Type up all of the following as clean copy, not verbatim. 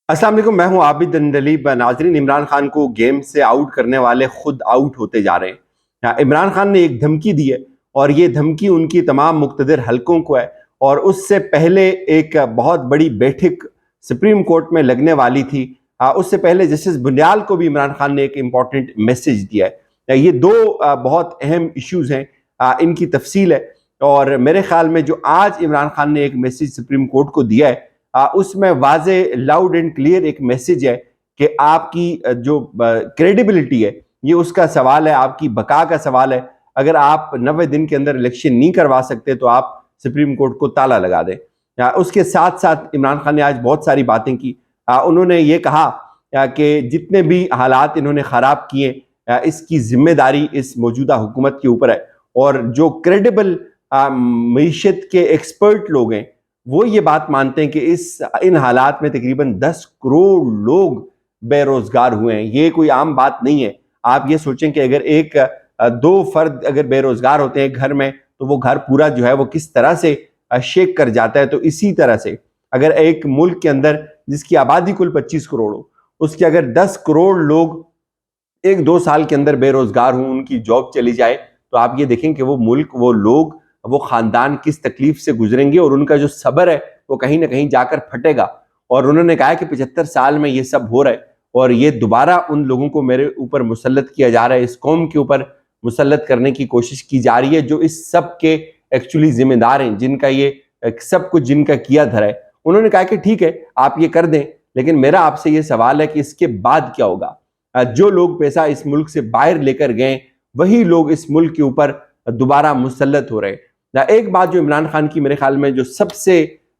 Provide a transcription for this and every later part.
अस्सलाम वालेकुम, मैं हूं आबिद अंडलीब। नाजरीन, इमरान खान को गेम से आउट करने वाले खुद आउट होते जा रहे हैं। इमरान खान ने एक धमकी दी है और ये धमकी उनकी तमाम मुक़्तदर हलकों को है। और उससे पहले एक बहुत बड़ी बैठक सुप्रीम कोर्ट में लगने वाली थी। उससे पहले जस्टिस बुनियाल को भी इमरान खान ने एक इम्पॉर्टेंट मैसेज दिया है। ये दो बहुत अहम इश्यूज हैं, इनकी तफसील है। और मेरे ख्याल में जो आज इमरान खान ने एक मैसेज सुप्रीम कोर्ट को दिया है, उसमें वाजे लाउड एंड क्लियर एक मैसेज है कि आपकी जो क्रेडिबिलिटी है, ये उसका सवाल है, आपकी बका का सवाल है। अगर आप 90 दिन के अंदर इलेक्शन नहीं करवा सकते तो आप सुप्रीम कोर्ट को ताला लगा दें। उसके साथ साथ इमरान खान ने आज बहुत सारी बातें की। उन्होंने ये कहा कि जितने भी हालात इन्होंने ख़राब किए, इसकी जिम्मेदारी इस मौजूदा हुकूमत के ऊपर है। और जो क्रेडिबल मईशत के एक्सपर्ट लोग हैं, वो ये बात मानते हैं कि इन हालात में तकरीबन 10 करोड़ लोग बेरोजगार हुए हैं। ये कोई आम बात नहीं है। आप ये सोचें कि अगर दो फर्द अगर बेरोजगार होते हैं घर में, तो वो घर पूरा जो है वो किस तरह से शेक कर जाता है। तो इसी तरह से अगर एक मुल्क के अंदर जिसकी आबादी कुल 25 करोड़ हो, उसके अगर 10 करोड़ लोग 1-2 साल के अंदर बेरोजगार हों, उनकी जॉब चली जाए, तो आप ये देखें कि वो मुल्क, वो लोग, वो खानदान किस तकलीफ से गुजरेंगे और उनका जो सब्र है वो कहीं ना कहीं जाकर फटेगा। और उन्होंने कहा कि 75 साल में ये सब हो रहा है और ये दोबारा उन लोगों को मेरे ऊपर मुसल्लत किया जा रहा है, इस कौम के ऊपर मुसल्लत करने की कोशिश की जा रही है, जो इस सब के एक्चुअली जिम्मेदार हैं, जिनका ये सब कुछ जिनका किया धरा है। उन्होंने कहा कि ठीक है, आप ये कर दें, लेकिन मेरा आपसे ये सवाल है कि इसके बाद क्या होगा। जो लोग पैसा इस मुल्क से बाहर लेकर गए, वही लोग इस मुल्क के ऊपर दोबारा मुसल्लत हो रहे हैं। एक बात जो इमरान खान की मेरे ख्याल में जो सबसे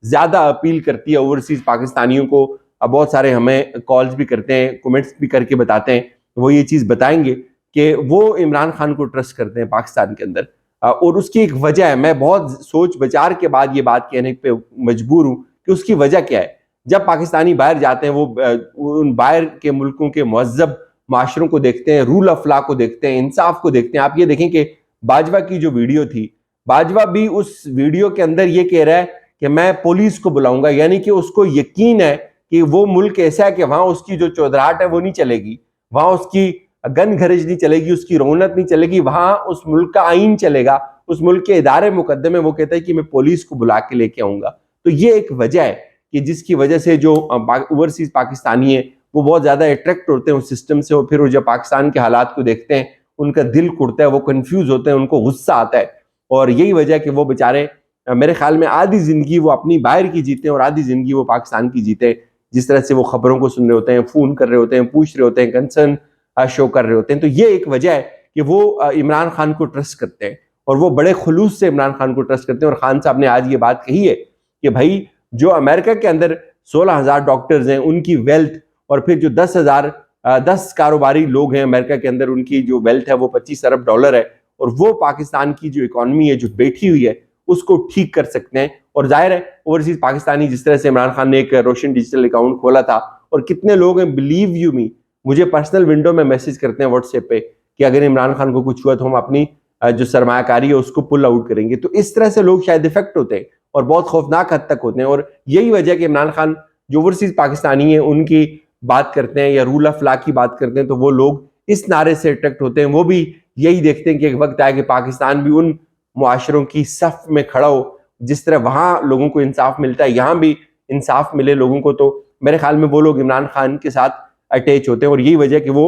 ज्यादा अपील करती है ओवरसीज पाकिस्तानियों को, बहुत सारे हमें कॉल्स भी करते हैं, कमेंट्स भी करके बताते हैं, वो ये चीज बताएंगे कि वो इमरान खान को ट्रस्ट करते हैं पाकिस्तान के अंदर। और उसकी एक वजह है, मैं बहुत सोच विचार के बाद ये बात कहने पे मजबूर हूं कि उसकी वजह क्या है। जब पाकिस्तानी बाहर जाते हैं, वो उन बाहर के मुल्कों के मुहज्जब माशरों को देखते हैं, रूल ऑफ लॉ को देखते हैं, इंसाफ को देखते हैं। आप ये देखें कि बाजवा की जो वीडियो थी, बाजवा भी उस वीडियो के अंदर ये कह रहा है कि मैं पुलिस को बुलाऊंगा, यानी कि उसको यकीन है कि वो मुल्क ऐसा है कि वहां उसकी जो चौधराहट है वो नहीं चलेगी, वहां उसकी गन खरीज नहीं चलेगी, उसकी रौनक नहीं चलेगी, वहां उस मुल्क का आइन चलेगा, उस मुल्क के इदारे मुकद्दमे। वो कहता है कि मैं पुलिस को बुला के लेके आऊंगा। तो ये एक वजह है कि जिसकी वजह से जो ओवरसीज पाकिस्तानी है वो बहुत ज्यादा अट्रैक्ट होते हैं उस सिस्टम से। और फिर वो जब पाकिस्तान के हालात को देखते हैं, उनका दिल कुड़ता है, वो कंफ्यूज होते हैं, उनको गुस्सा आता है। और यही वजह है कि वो बेचारे, मेरे ख्याल में आधी जिंदगी वो अपनी बाहर की जीते हैं और आधी जिंदगी वो पाकिस्तान की जीते हैं। जिस तरह से वो खबरों को सुन रहे होते हैं, फोन कर रहे होते हैं, पूछ रहे होते हैं, कंसर्न शो कर रहे होते हैं। तो ये एक वजह है कि वो इमरान खान को ट्रस्ट करते हैं और वो बड़े खुलूस से इमरान खान को ट्रस्ट करते हैं। और खान साहब ने आज ये बात कही है कि भाई, जो अमेरिका के अंदर 16,000 डॉक्टर्स हैं, उनकी वेल्थ, और फिर जो 10 कारोबारी लोग हैं अमेरिका के अंदर, उनकी जो वेल्थ है वो 25 अरब डॉलर है। और वो पाकिस्तान की जो इकोनॉमी है जो बैठी हुई है उसको ठीक कर सकते हैं। और जाहिर है ओवरसीज पाकिस्तानी, जिस तरह से इमरान खान ने एक रोशन डिजिटल अकाउंट खोला था, और कितने लोग हैं, बिलीव यू मी, मुझे पर्सनल विंडो में मैसेज करते हैं व्हाट्सएप पे कि अगर इमरान खान को कुछ हुआ तो हम अपनी जो सरमायाकारी है उसको पुल आउट करेंगे। तो इस तरह से लोग शायद इफेक्ट होते हैं और बहुत खौफनाक हद तक होते हैं। और यही वजह है कि इमरान खान जो ओवरसीज पाकिस्तानी है उनकी बात करते हैं या रूल ऑफ लॉ की बात करते हैं, तो वो लोग इस नारे से अट्रैक्ट होते हैं। वो भी यही देखते हैं कि एक वक्त आए कि पाकिस्तान भी उन मुआशरों की सफ में खड़ा हो, जिस तरह वहां लोगों को इंसाफ मिलता है, यहाँ भी इंसाफ मिले लोगों को। तो मेरे ख्याल में वो लोग इमरान खान के साथ अटैच होते हैं। और यही वजह कि वो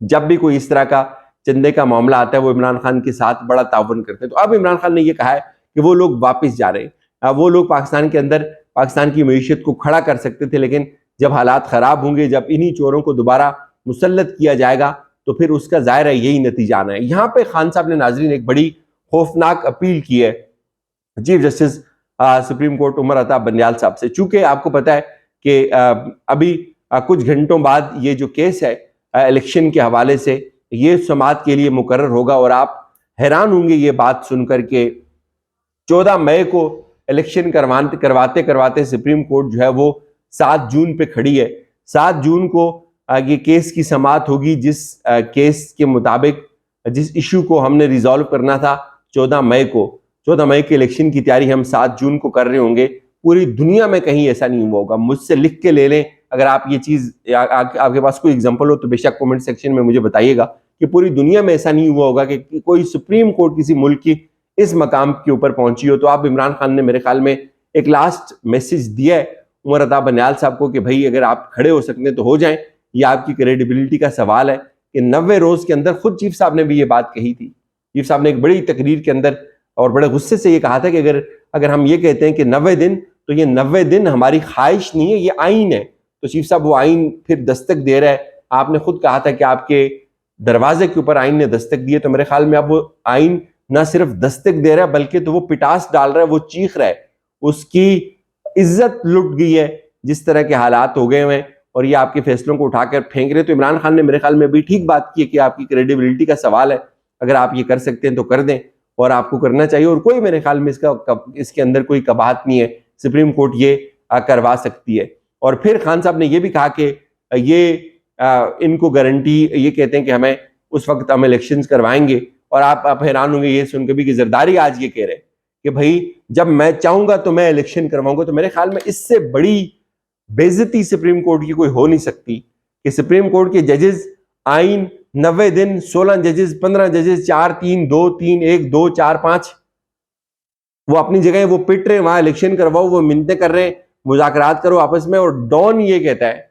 जब भी कोई इस तरह का चंदे का मामला आता है, वो इमरान खान के साथ बड़ा ताउन करते हैं। तो अब इमरान खान ने यह कहा है कि वो लोग वापस जा रहे हैं। वो लोग पाकिस्तान के अंदर पाकिस्तान की मईशत को खड़ा कर सकते थे, लेकिन जब हालात खराब होंगे, जब इन्हीं चोरों को दोबारा मुसल्लत किया जाएगा, तो फिर उसका जाहिर है यही नतीजा आना है। यहाँ पे खान साहब ने, नाजरीन, एक बड़ी खौफनाक अपील की है chief justice supreme court Umar Ata Bandial साहब से। चूंकि आपको पता है कि अभी कुछ घंटों बाद ये जो केस है इलेक्शन के हवाले से, ये समाअत के लिए मुकर्रर होगा। और आप हैरान होंगे ये बात सुनकर के 14 मई को इलेक्शन करवाते करवाते सुप्रीम कोर्ट जो है वो 7 जून पे खड़ी है। 7 जून को ये केस की समाअत होगी, जिस केस के मुताबिक, जिस इशू को हमने रिजॉल्व करना था 14 मई को। 14 मई के इलेक्शन की तैयारी हम 7 जून को कर रहे होंगे। पूरी दुनिया में कहीं ऐसा नहीं हुआ होगा। मुझसे लिख के ले लें, अगर आप ये चीज आपके पास कोई एग्जांपल हो तो बेशक कमेंट सेक्शन में मुझे बताइएगा कि पूरी दुनिया में ऐसा नहीं हुआ होगा कि कोई सुप्रीम कोर्ट किसी मुल्क की इस मकाम के ऊपर पहुंची हो। तो आप इमरान खान ने मेरे ख्याल में एक लास्ट मैसेज दिया है उमर अता बनियाल साहब को कि भाई अगर आप खड़े हो सकते हैं तो हो जाएं। ये आपकी क्रेडिबिलिटी का सवाल है कि 90 रोज के अंदर खुद चीफ साहब ने भी ये बात कही थी। चीफ साहब ने एक बड़ी तकरीर के अंदर और बड़े गुस्से से ये कहा था कि अगर हम ये कहते हैं कि 90 दिन, तो ये 90 दिन हमारी ख्वाहिश नहीं है, ये आइन है। तो चीफ साहब वो आइन फिर दस्तक दे रहा है। आपने खुद कहा था कि आपके दरवाजे के ऊपर आइन ने दस्तक दी है, तो मेरे ख्याल में अब वो आइन ना सिर्फ दस्तक दे रहा है बल्कि तो वो पिटास डाल रहा है, वो चीख रहा है, उसकी इज्जत लुट गई है जिस तरह के हालात हो गए हैं और ये आपके फैसलों को उठाकर फेंक रहे। तो इमरान खान ने मेरे ख्याल में भी ठीक बात की है कि आपकी क्रेडिबिलिटी का सवाल है, अगर आप ये कर सकते हैं तो कर दें और आपको करना चाहिए। और कोई मेरे ख्याल में इसके अंदर कोई कबाहत नहीं है, सुप्रीम कोर्ट ये करवा सकती है। और फिर खान साहब ने ये भी कहा कि ये इनको गारंटी, ये कहते हैं कि हमें उस वक्त हम इलेक्शंस करवाएंगे। और आप हैरान होंगे ये सुनकर भी कि जरदारी आज ये कह रहे हैं कि भाई जब मैं चाहूंगा तो मैं इलेक्शन करवाऊंगा। तो मेरे ख्याल में इससे बड़ी बेइज्जती सुप्रीम कोर्ट की कोई हो नहीं सकती कि सुप्रीम कोर्ट के जजेस आइन 90 दिन, 16 जजेस, 15 जजेस, 4 3 2 3 1 2 4 5, वो अपनी जगह वो पिट रहे, वहां इलेक्शन करवाओ, वो मिन्नतें कर रहे हैं, मुज़ाकरात करो आपस में। और डॉन ये कहता है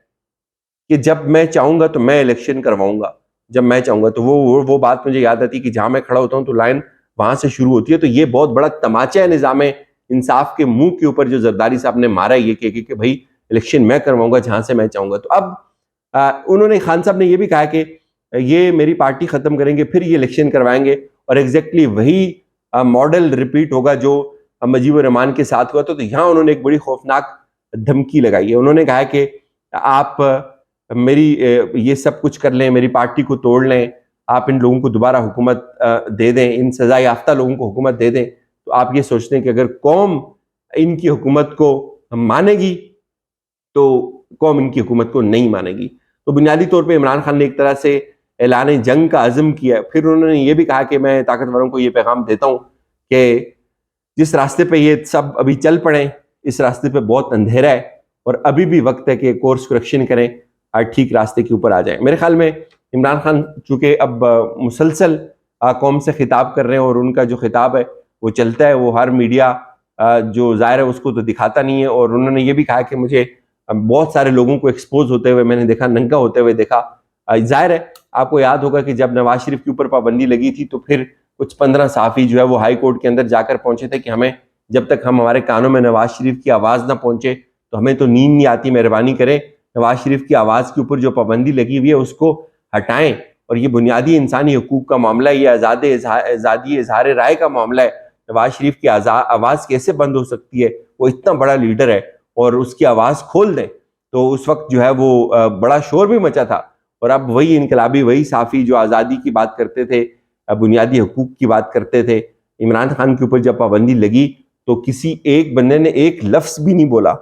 कि जब मैं चाहूंगा तो मैं इलेक्शन करवाऊंगा, जब मैं चाहूंगा। तो वो बात मुझे याद आती है कि जहां मैं खड़ा होता हूं तो लाइन वहां से शुरू होती है। तो ये बहुत बड़ा तमाचा है निजाम इंसाफ के मुंह के ऊपर जो जरदारी साहब ने मारा है, ये कि भाई इलेक्शन मैं करवाऊंगा जहां से मैं चाहूंगा। तो अब उन्होंने, खान साहब ने ये भी कहा कि ये मेरी पार्टी खत्म करेंगे फिर ये इलेक्शन करवाएंगे और एग्जैक्टली वही मॉडल रिपीट होगा जो मुजीबुर रहमान के साथ हुआ। तो यहाँ उन्होंने एक बड़ी खौफनाक धमकी लगाई है। उन्होंने कहा कि आप मेरी ये सब कुछ कर लें, मेरी पार्टी को तोड़ लें, आप इन लोगों को दोबारा हुकूमत दे दें, इन सजा याफ्ता लोगों को हुकूमत दे दें, तो आप ये सोचते हैं कि अगर कौम इनकी हुकूमत को मानेगी तो कौम इनकी हुकूमत को नहीं मानेगी। तो बुनियादी तौर पे इमरान खान ने एक तरह से ऐलान जंग का अज़म किया। फिर उन्होंने ये भी कहा कि मैं ताकतवरों को ये पैगाम देता हूँ कि जिस रास्ते पे ये सब अभी चल पड़े, इस रास्ते पे बहुत अंधेरा है और अभी भी वक्त है कि कोर्स करेक्शन करें और ठीक रास्ते के ऊपर आ जाए। मेरे ख्याल में इमरान खान चूंकि अब मुसलसल कौम से खिताब कर रहे हैं और उनका जो खिताब है वो चलता है, वो हर मीडिया जो ज़ाहिर है उसको तो दिखाता नहीं है। और उन्होंने ये भी कहा कि मुझे बहुत सारे लोगों को एक्सपोज होते हुए मैंने देखा, नंगा होते हुए देखा। जाहिर है आपको याद होगा कि जब नवाज शरीफ के ऊपर पाबंदी लगी थी तो फिर कुछ 15 सहाफ़ी जो है वो हाई कोर्ट के अंदर जाकर पहुंचे थे कि हमें, जब तक हम हमारे कानों में नवाज शरीफ की आवाज़ ना पहुंचे तो हमें तो नींद नहीं आती, मेहरबानी करें नवाज शरीफ की आवाज़ के ऊपर जो पाबंदी लगी हुई है उसको हटाएं। और ये बुनियादी इंसानी हकूक़ का मामला है, ये आज़ादी इजहार राय का मामला है। नवाज शरीफ की आवाज़ कैसे बंद हो सकती है? वो इतना बड़ा लीडर है और उसकी आवाज़ खोल दें। तो उस वक्त जो है वो बड़ा शोर भी मचा था। और अब वही इनकलाबी, वही साफ़ी जो आज़ादी की बात करते थे, बुनियादी हकूक़ की बात करते थे, इमरान खान के ऊपर जब पाबंदी लगी तो किसी एक बंदे ने एक लफ्ज़ भी नहीं बोला।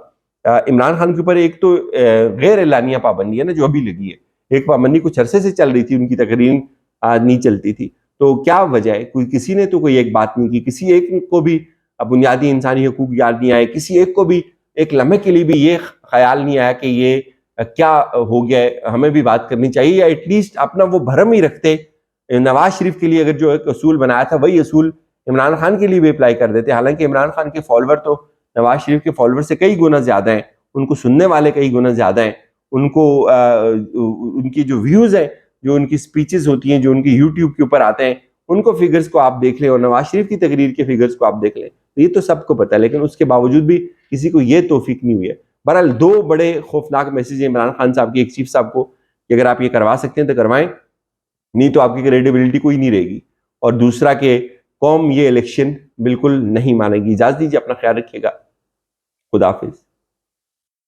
इमरान खान के ऊपर एक तो गैर एलानिया पाबंदी है ना जो अभी लगी है, एक पाबंदी कुछ अरसे से चल रही थी, उनकी तकरीर नहीं चलती थी। तो क्या वजह है? किसी ने तो कोई एक बात नहीं की, किसी एक को भी बुनियादी इंसानी हकूक़ याद नहीं आए, किसी एक को भी एक लम्हे के लिए भी ये ख्याल नहीं आया कि ये क्या हो गया है, हमें भी बात करनी चाहिए। या एटलीस्ट अपना वो भरम ही रखते, नवाज शरीफ के लिए अगर जो एक असूल बनाया था वही असूल इमरान खान के लिए भी अप्लाई कर देते। हालांकि इमरान खान के फॉलोवर तो नवाज शरीफ के फॉलोवर से कई गुना ज्यादा हैं, उनको सुनने वाले कई गुना ज्यादा हैं, उनको उनकी जो व्यूज हैं, जो उनकी स्पीचेस होती हैं, जो उनकी यूट्यूब के ऊपर आते हैं, उनको फिगर्स को आप देख लें और नवाज शरीफ की तकरीर के फिगर्स को आप देख लें, तो ये तो सबको पता है। लेकिन उसके बावजूद भी किसी को ये तौफीक नहीं हुई है। बहरहाल दो बड़े खौफनाक मैसेज है इमरान खान साहब की, एक चीफ साहब को कि अगर आप ये करवा सकते हैं तो करवाएं, नहीं तो आपकी क्रेडिबिलिटी कोई नहीं रहेगी। और दूसरा कि कौम ये इलेक्शन बिल्कुल नहीं मानेगी। इजाजत दीजिए, अपना ख्याल रखिएगा। खुदा हाफिज।